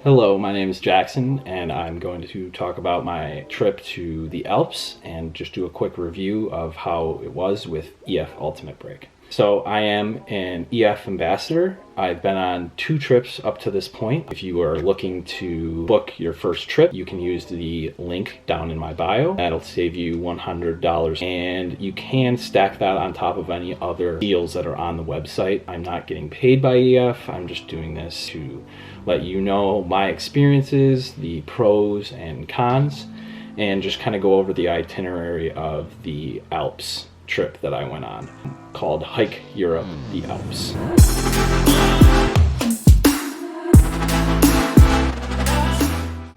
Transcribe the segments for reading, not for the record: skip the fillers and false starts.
Hello, my name is Jackson, and I'm going to talk about my trip to the Alps and just do a quick review of how it was with EF Ultimate Break. So I am an EF ambassador. I've been on 2 trips up to this point. If you are looking to book your first trip, you can use the link down in my bio. That'll save you $100, and you can stack that on top of any other deals that are on the website. I'm not getting paid by EF. I'm just doing this to let you know my experiences, the pros and cons, and just kind of go over the itinerary of the Alps trip that I went on, called Hike Europe, the Alps.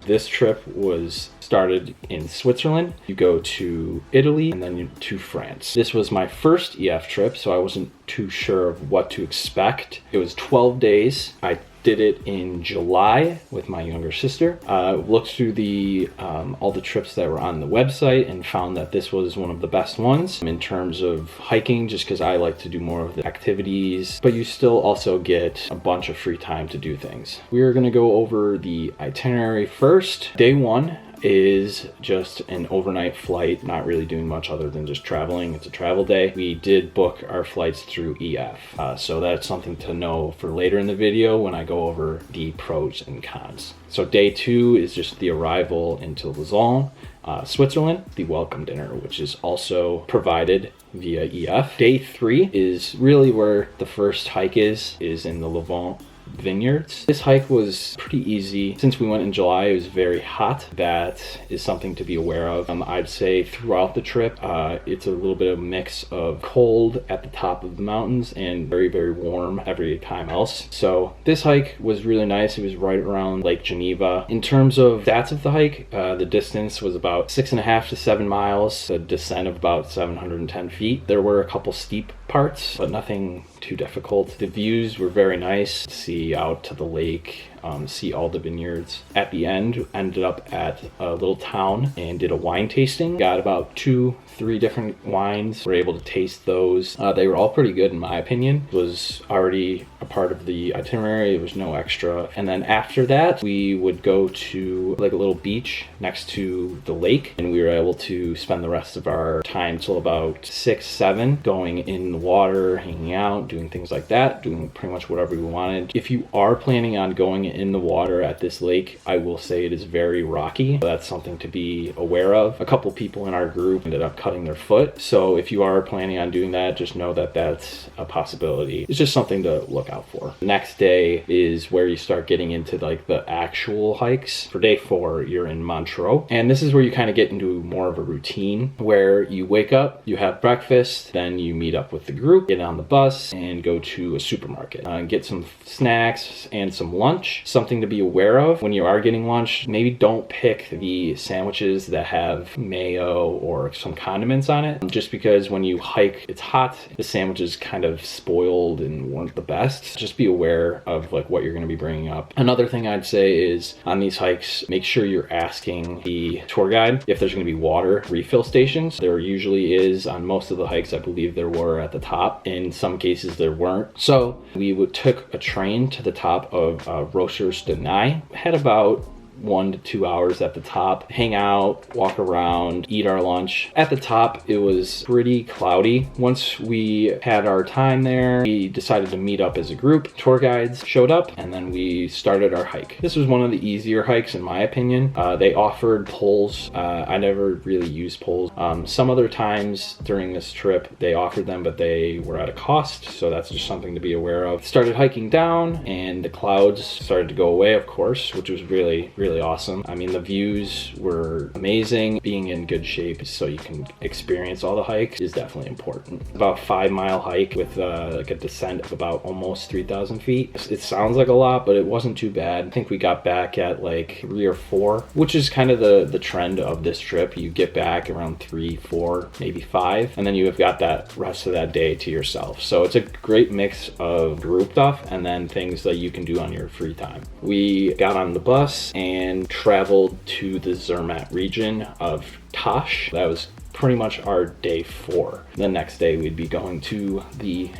This trip was started in Switzerland. You go to Italy and then to France. This was my first EF trip, so I wasn't too sure of what to expect. It was 12 days. I did it in July with my younger sister. Looked through all the trips that were on the website and found that this was one of the best ones in terms of hiking, just because I like to do more of the activities, but you still also get a bunch of free time to do things. We're gonna go over the itinerary first. Day 1 is just an overnight flight, not really doing much other than just traveling. It's a travel day. We did book our flights through EF, so that's something to know for later in the video when I go over the pros and cons. So day 2 is just the arrival into Lausanne, Switzerland, the welcome dinner, which is also provided via EF. Day 3 is really where the first hike is in the Levant vineyards. This hike was pretty easy. Since we went in July, it was very hot. That is something to be aware of. I'd say throughout the trip, it's a little bit of a mix of cold at the top of the mountains and very, very warm every time else. So this hike was really nice. It was right around Lake Geneva. In terms of stats of the hike, the distance was about 6.5 to 7 miles, a descent of about 710 feet. There were a couple steep parts, but nothing too difficult. The views were very nice. See out to the lake, see all the vineyards. At the end, ended up at a little town and did a wine tasting. Got about 2-3 different wines. Were able to taste those. They were all pretty good in my opinion. It was already a part of the itinerary. It was no extra. And then after that, we would go to like a little beach next to the lake, and we were able to spend the rest of our time till about 6-7 going in the water, hanging out, doing things like that, doing pretty much whatever we wanted. If you are planning on going in the water at this lake, I will say it is very rocky. That's something to be aware of. A couple people in our group ended up cutting their foot, so if you are planning on doing that, just know that that's a possibility. It's just something to look out for. The next day is where you start getting into like the actual hikes. For day 4, you're in Montreux, and this is where you kind of get into more of a routine where you wake up, you have breakfast, then you meet up with the group, get on the bus, and go to a supermarket, get some snacks and some lunch. Something to be aware of when you are getting lunch, maybe don't pick the sandwiches that have mayo or some condiments on it, just because when you hike, it's hot, the sandwiches kind of spoiled and weren't the best. Just be aware of like what you're going to be bringing up. Another thing I'd say is on these hikes, make sure you're asking the tour guide if there's going to be water refill stations. There usually is on most of the hikes. I believe there were at the top. In some cases there weren't. So we took a train to the top of Rochers de Naye. Had about 1 to 2 hours at the top, hang out, walk around, eat our lunch. At the top, it was pretty cloudy. Once we had our time there, we decided to meet up as a group. Tour guides showed up, and then we started our hike. This was one of the easier hikes in my opinion. They offered poles. I never really used poles. Some other times during this trip, they offered them, but they were at a cost, so that's just something to be aware of. Started hiking down, and the clouds started to go away, of course, which was really awesome. I mean, the views were amazing. Being in good shape so you can experience all the hikes is definitely important. About a 5-mile hike with like a descent of about almost 3,000 feet. It sounds like a lot, but it wasn't too bad. I think we got back at like 3 or 4, which is kind of the trend of this trip. You get back around 3, 4, maybe 5, and then you have got that rest of that day to yourself. So it's a great mix of group stuff and then things that you can do on your free time. We got on the bus and traveled to the Zermatt region of Tosh. That was pretty much our day 4. The next day we'd be going to the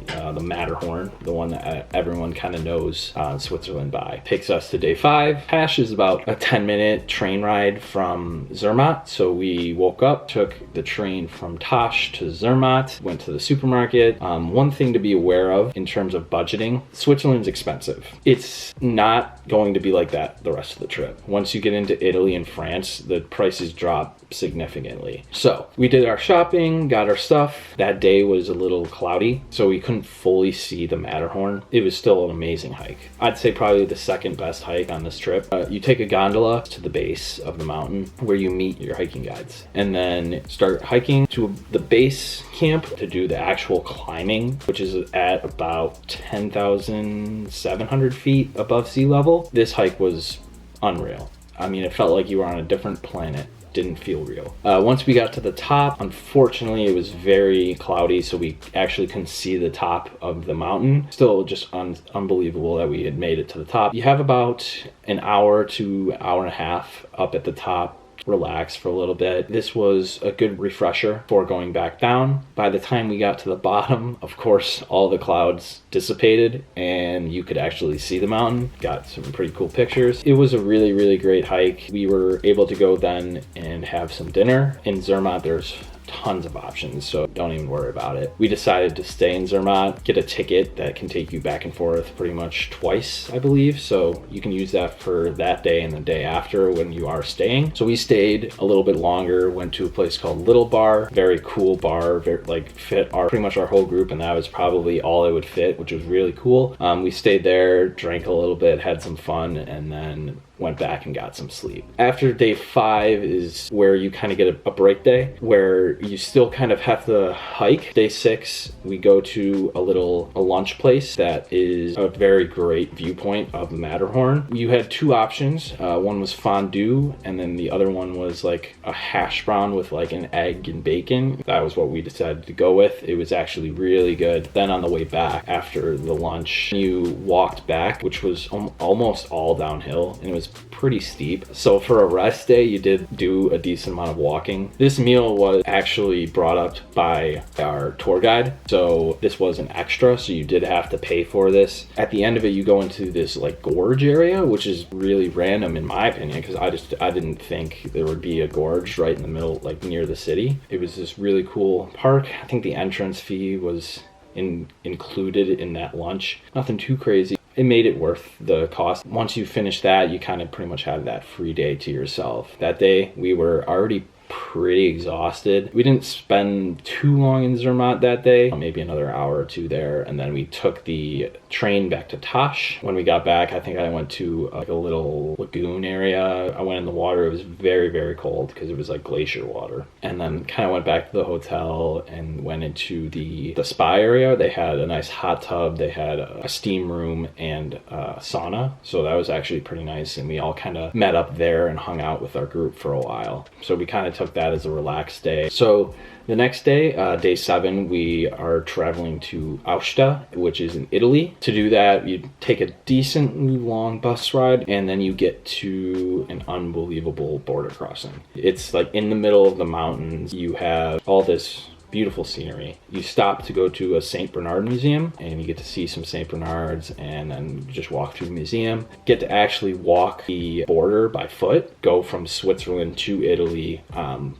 Matterhorn, the one that everyone kind of knows Switzerland by. Takes us to day 5. Tash is about a 10-minute train ride from Zermatt. So we woke up, took the train from Tash to Zermatt, went to the supermarket. One thing to be aware of in terms of budgeting, Switzerland's expensive. It's not going to be like that the rest of the trip. Once you get into Italy and France, the prices drop significantly. So we did our shopping, got our stuff. That day was a little cloudy, so we couldn't fully see the Matterhorn. It was still an amazing hike. I'd say probably the second best hike on this trip. You take a gondola to the base of the mountain where you meet your hiking guides, and then start hiking to the base camp to do the actual climbing, which is at about 10,700 feet above sea level. This hike was unreal. I mean, it felt like you were on a different planet. Didn't feel real. Once we got to the top, unfortunately it was very cloudy, so we actually couldn't see the top of the mountain. Still just unbelievable that we had made it to the top. You have about an hour to hour and a half up at the top. Relax for a little bit. This was a good refresher for going back down. By the time we got to the bottom, of course, all the clouds dissipated and you could actually see the mountain. Got some pretty cool pictures. It was a really, really great hike. We were able to go then and have some dinner. In Zermatt, there's tons of options, so don't even worry about it. We decided to stay in Zermatt, get a ticket that can take you back and forth pretty much twice, I believe, so you can use that for that day and the day after when you are staying. So we stayed a little bit longer, went to a place called Little Bar, very cool bar, fit pretty much our whole group, and that was probably all it would fit, which was really cool. We stayed there, drank a little bit, had some fun, and then went back and got some sleep. After day 5 is where you kind of get a break day, where you still kind of have to hike. Day 6, we go to a lunch place that is a very great viewpoint of the Matterhorn. You had 2 options. One was fondue, and then the other one was like a hash brown with like an egg and bacon. That was what we decided to go with. It was actually really good. Then on the way back after the lunch, you walked back, which was almost all downhill, and it was pretty steep. So for a rest day, you did do a decent amount of walking. This meal was actually brought up by our tour guide, so this was an extra, so you did have to pay for this. At the end of it, you go into this like gorge area, which is really random in my opinion, because I didn't think there would be a gorge right in the middle, like near the city. It was this really cool park. I think the entrance fee was included in that lunch. Nothing too crazy. It made it worth the cost. Once you finish that, you kind of pretty much have that free day to yourself. That day, we were already pretty exhausted. We didn't spend too long in Zermatt that day, maybe another hour or 2 there, and then we took the train back to Tash. When we got back, I think I went to like a little lagoon area. I went in the water. It was very, very cold because it was like glacier water. And then kind of went back to the hotel and went into the spa area. They had a nice hot tub. They had a steam room and a sauna. So that was actually pretty nice. And we all kind of met up there and hung out with our group for a while. So we kind of took that as a relaxed day. So the next day, day 7, we are traveling to Aosta, which is in Italy. To do that, you take a decently long bus ride, and then you get to an unbelievable border crossing. It's like in the middle of the mountains. You have all this beautiful scenery. You stop to go to a St. Bernard museum, and you get to see some St. Bernards, and then just walk through the museum. Get to actually walk the border by foot, go from Switzerland to Italy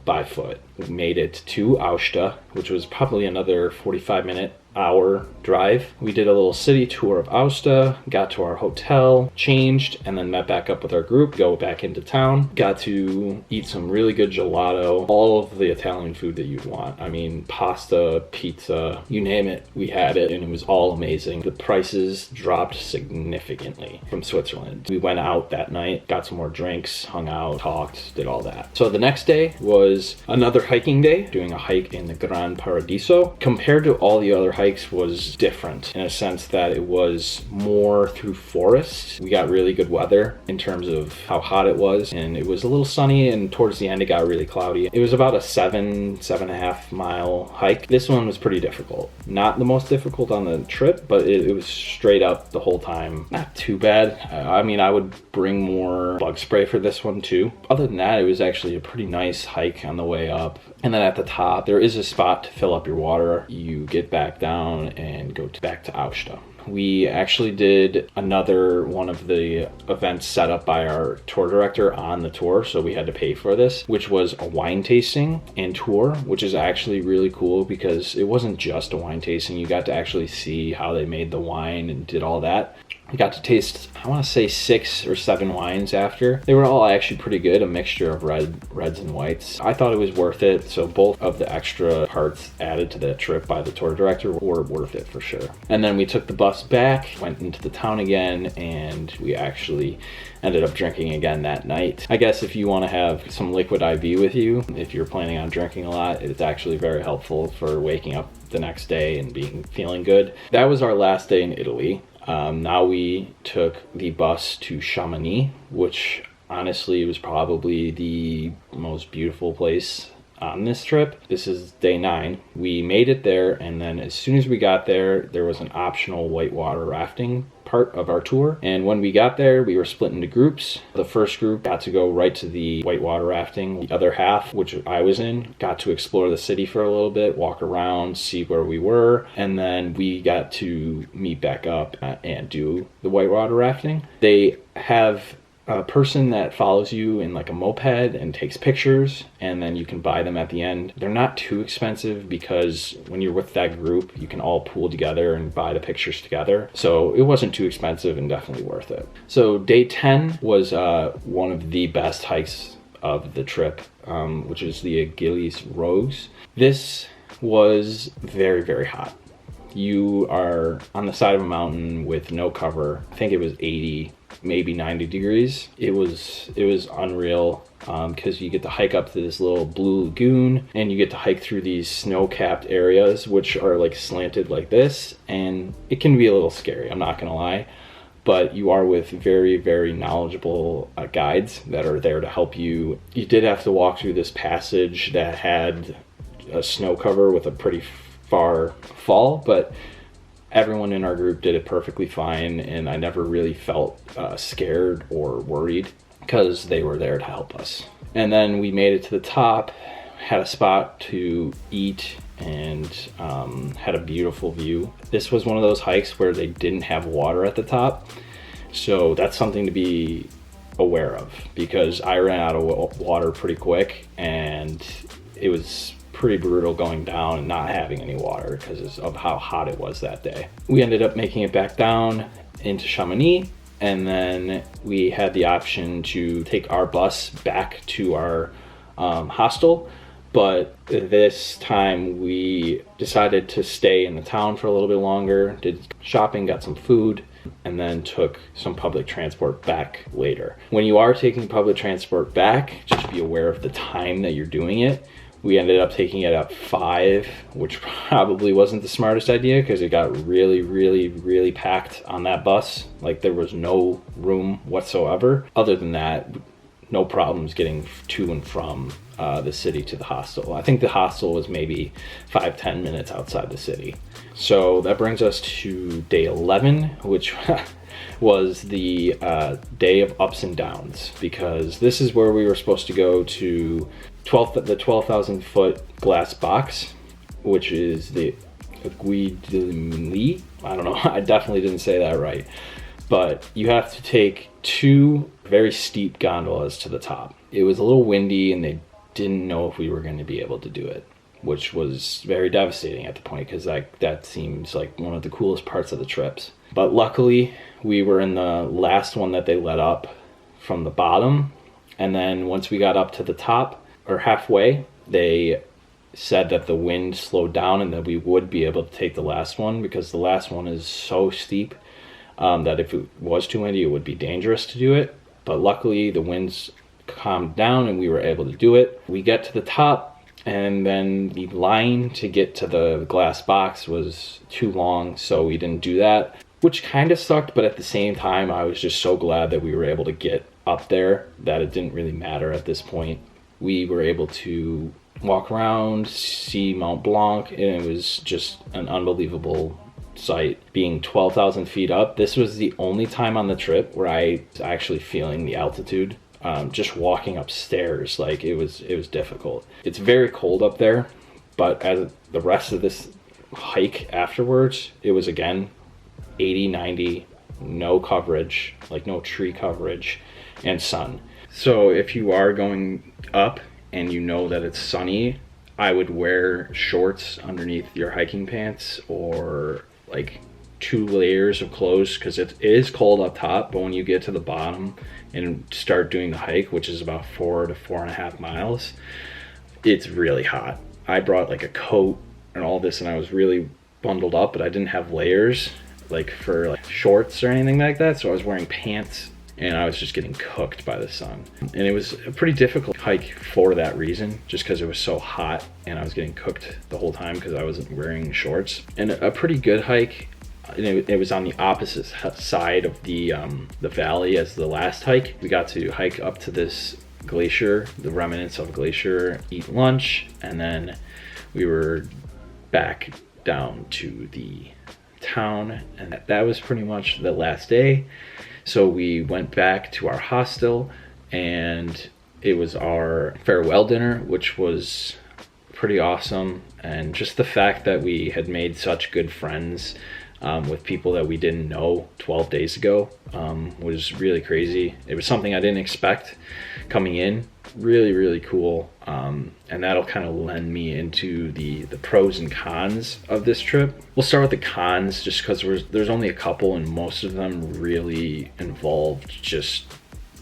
by foot. We made it to Aosta, which was probably another 45-hour drive. We did a little city tour of Aosta, got to our hotel, changed, and then met back up with our group, go back into town. Got to eat some really good gelato, all of the Italian food that you'd want. I mean, pasta, pizza, you name it, we had it, and it was all amazing. The prices dropped significantly from Switzerland. We went out that night, got some more drinks, hung out, talked, did all that. So the next day was another hiking day, doing a hike in the Gran Paradiso. Compared to all the other hikes, was was different in a sense that it was more through forest. We got really good weather in terms of how hot it was, and it was a little sunny, and towards the end it got really cloudy. It was about a 7.5 mile hike. This one was pretty difficult. Not the most difficult on the trip, but it was straight up the whole time. Not too bad. I mean, I would bring more bug spray for this one too. Other than that, it was actually a pretty nice hike on the way up. And then at the top, there is a spot to fill up your water. You get back down and go back to Austa. We actually did another one of the events set up by our tour director on the tour, so we had to pay for this, which was a wine tasting and tour, which is actually really cool because it wasn't just a wine tasting. You got to actually see how they made the wine and did all that. We got to taste, I want to say 6 or 7 wines after. They were all actually pretty good, a mixture of reds and whites. I thought it was worth it, so both of the extra parts added to that trip by the tour director were worth it for sure. And then we took the bus back, went into the town again, and we actually ended up drinking again that night. I guess if you want to have some liquid IV with you, if you're planning on drinking a lot, it's actually very helpful for waking up the next day and feeling good. That was our last day in Italy. Now we took the bus to Chamonix, which honestly was probably the most beautiful place on this trip. This is day 9. We made it there, and then as soon as we got there, there was an optional whitewater rafting part of our tour. And when we got there, we were split into groups. The first group got to go right to the whitewater rafting. The other half, which I was in, got to explore the city for a little bit, walk around, see where we were, and then we got to meet back up and do the whitewater rafting. They have a person that follows you in like a moped and takes pictures, and then you can buy them at the end. They're not too expensive because when you're with that group, you can all pool together and buy the pictures together. So it wasn't too expensive and definitely worth it. So day 10 was one of the best hikes of the trip, which is the Achilles Rogues. This was very, very hot. You are on the side of a mountain with no cover. I think it was 80, maybe 90 degrees. It was unreal because you get to hike up to this little blue lagoon, and you get to hike through these snow-capped areas which are like slanted like this, and it can be a little scary, I'm not gonna lie, but you are with very, very knowledgeable guides that are there to help you. You did have to walk through this passage that had a snow cover with a pretty far fall, but everyone in our group did it perfectly fine, and I never really felt scared or worried because they were there to help us. And then we made it to the top, had a spot to eat, and had a beautiful view. This was one of those hikes where they didn't have water at the top, so that's something to be aware of because I ran out of water pretty quick, and it was pretty brutal going down and not having any water because of how hot it was that day. We ended up making it back down into Chamonix, and then we had the option to take our bus back to our hostel, but this time we decided to stay in the town for a little bit longer, did shopping, got some food, and then took some public transport back later. When you are taking public transport back, just be aware of the time that you're doing it. We ended up taking it at 5, which probably wasn't the smartest idea because it got really, really, really packed on that bus. Like there was no room whatsoever. Other than that, no problems getting to and from the city to the hostel. I think the hostel was maybe 5-10 minutes outside the city. So that brings us to day 11, which was the day of ups and downs, because this is where we were supposed to go to the 12,000 foot glass box, which is the Guidoli. I don't know, I definitely didn't say that right. But you have to take 2 very steep gondolas to the top. It was a little windy and they didn't know if we were going to be able to do it, which was very devastating at the point because that seems like one of the coolest parts of the trips. But luckily we were in the last one that they let up from the bottom, and then once we got up to the top or halfway, they said that the wind slowed down and that we would be able to take the last one, because the last one is so steep that if it was too windy it would be dangerous to do it. But luckily the winds calmed down and we were able to do it. We get to the top And then the line to get to the glass box was too long, so we didn't do that, which kind of sucked. But at the same time, I was just so glad that we were able to get up there that it didn't really matter at this point. We were able to walk around, see Mont Blanc, and it was just an unbelievable sight. Being 12,000 feet up, this was the only time on the trip where I was actually feeling the altitude. Just walking upstairs, like it was difficult. It's very cold up there, but as the rest of this hike afterwards, it was again 80, 90, no coverage, like no tree coverage, and sun. So if you are going up and you know that it's sunny, I would wear shorts underneath your hiking pants, or like 2 layers of clothes, because it is cold up top, but when you get to the bottom and start doing the hike, which is about 4 to 4.5 miles, it's really hot. I brought like a coat and all this, and I was really bundled up, but I didn't have layers like for like shorts or anything like that, so I was wearing pants, and I was just getting cooked by the sun. And it was a pretty difficult hike for that reason, just because it was so hot and I was getting cooked the whole time because I wasn't wearing shorts. And a pretty good hike. It was on the opposite side of the valley as the last hike. We got to hike up to this glacier, the remnants of a glacier, eat lunch, and then we were back down to the town, and that was pretty much the last day. So we went back to our hostel, and it was our farewell dinner, which was pretty awesome. And just the fact that we had made such good friends with people that we didn't know 12 days ago was really crazy. It was something I didn't expect coming in. Really, really cool. And that'll kind of lend me into the pros and cons of this trip. We'll start with the cons, just because there's only a couple, and most of them really involved just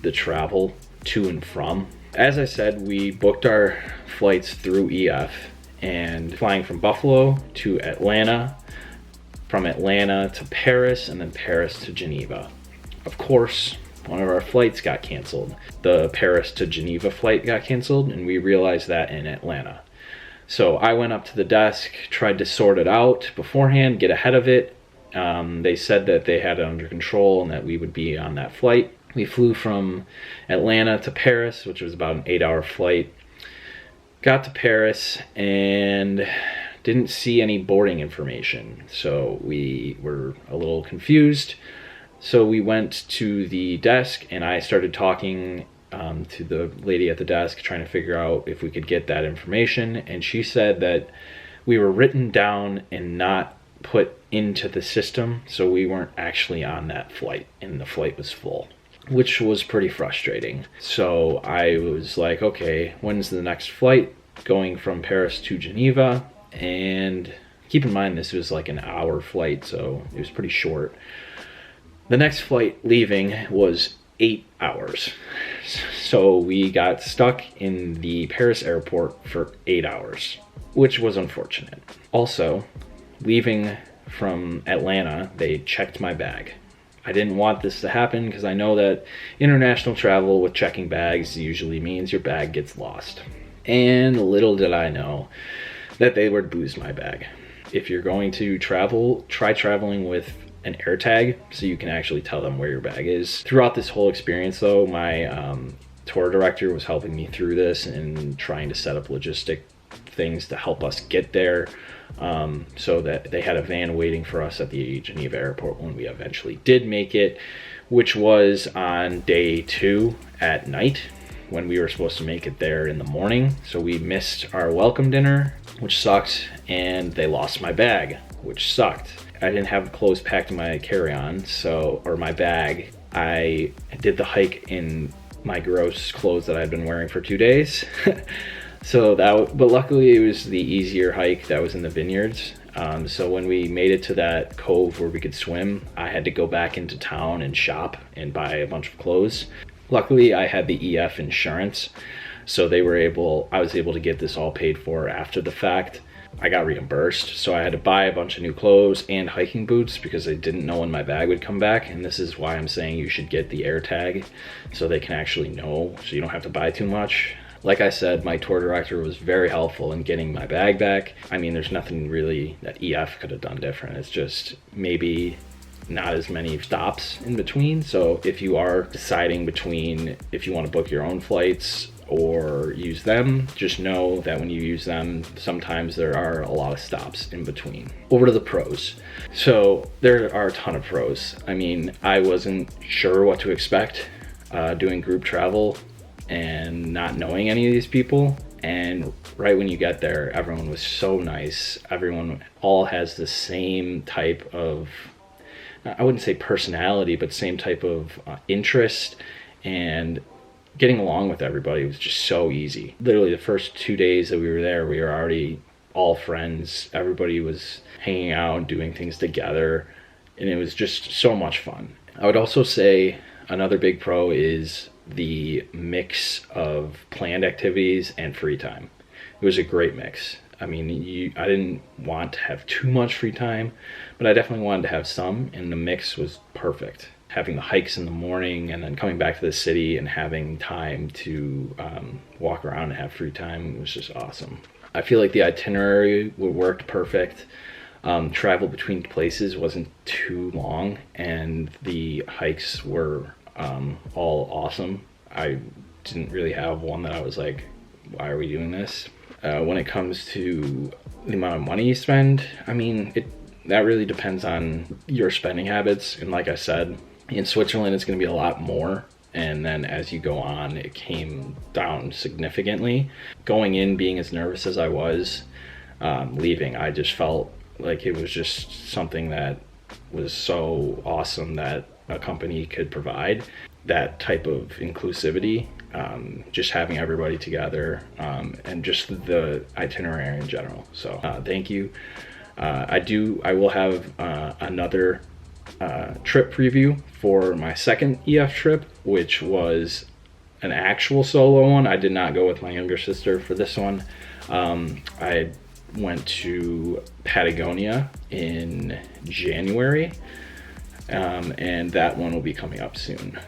the travel to and from. As I said, we booked our flights through EF, and flying from Buffalo to Atlanta, from Atlanta to Paris, and then Paris to Geneva. Of course, one of our flights got canceled. The Paris to Geneva flight got canceled, and we realized that in Atlanta. So I went up to the desk, tried to sort it out beforehand, get ahead of it. They said that they had it under control and that we would be on that flight. We flew from Atlanta to Paris, which was about an 8-hour flight. Got to Paris and didn't see any boarding information, so we were a little confused. So we went to the desk, and I started talking to the lady at the desk, trying to figure out if we could get that information. And she said that we were written down and not put into the system, so we weren't actually on that flight, and the flight was full, which was pretty frustrating. So I was like, okay, when's the next flight going from Paris to Geneva? And keep in mind, this was like an hour flight, so it was pretty short. The next flight leaving was 8 hours. So we got stuck in the Paris airport for 8 hours, which was unfortunate. Also, leaving from Atlanta, they checked my bag. I didn't want this to happen because I know that international travel with checking bags usually means your bag gets lost. And little did I know that they would lose my bag. If you're going to travel, try traveling with an AirTag so you can actually tell them where your bag is. Throughout this whole experience though, my tour director was helping me through this and trying to set up logistic things to help us get there, so that they had a van waiting for us at the Geneva airport when we eventually did make it, which was on day 2 at night, when we were supposed to make it there in the morning. So we missed our welcome dinner, which sucked, and they lost my bag, which sucked. I didn't have clothes packed in my carry-on, or my bag. I did the hike in my gross clothes that I'd been wearing for 2 days. But luckily it was the easier hike that was in the vineyards. So when we made it to that cove where we could swim, I had to go back into town and shop and buy a bunch of clothes. Luckily I had the EF insurance, so I was able to get this all paid for after the fact. I got reimbursed, so I had to buy a bunch of new clothes and hiking boots because I didn't know when my bag would come back. And this is why I'm saying you should get the AirTag, so they can actually know, so you don't have to buy too much. Like I said, my tour director was very helpful in getting my bag back. I mean, there's nothing really that EF could have done different. It's just maybe not as many stops in between. So if you are deciding between if you want to book your own flights or use them, just know that when you use them, sometimes there are a lot of stops in between. Over to the pros. So there are a ton of pros. I mean, I wasn't sure what to expect doing group travel and not knowing any of these people. And right when you get there, everyone was so nice. Everyone all has the same type of, I wouldn't say personality, but same type of interest, and getting along with everybody was just so easy. Literally the first 2 days that we were there, we were already all friends. Everybody was hanging out, doing things together, and it was just so much fun. I would also say another big pro is the mix of planned activities and free time. It was a great mix. I mean, I didn't want to have too much free time, but I definitely wanted to have some, and the mix was perfect. Having the hikes in the morning and then coming back to the city and having time to walk around and have free time was just awesome. I feel like the itinerary worked perfect. Travel between places wasn't too long, and the hikes were all awesome. I didn't really have one that I was like, why are we doing this? When it comes to the amount of money you spend, I mean, that really depends on your spending habits. And like I said, in Switzerland, it's going to be a lot more. And then as you go on, it came down significantly. Going in, being as nervous as I was, leaving, I just felt like it was just something that was so awesome that a company could provide. That type of inclusivity, just having everybody together, and just the itinerary in general. So thank you. I will have another trip preview for my second EF trip, which was an actual solo one. I did not go with my younger sister for this one. I went to Patagonia in January, and that one will be coming up soon.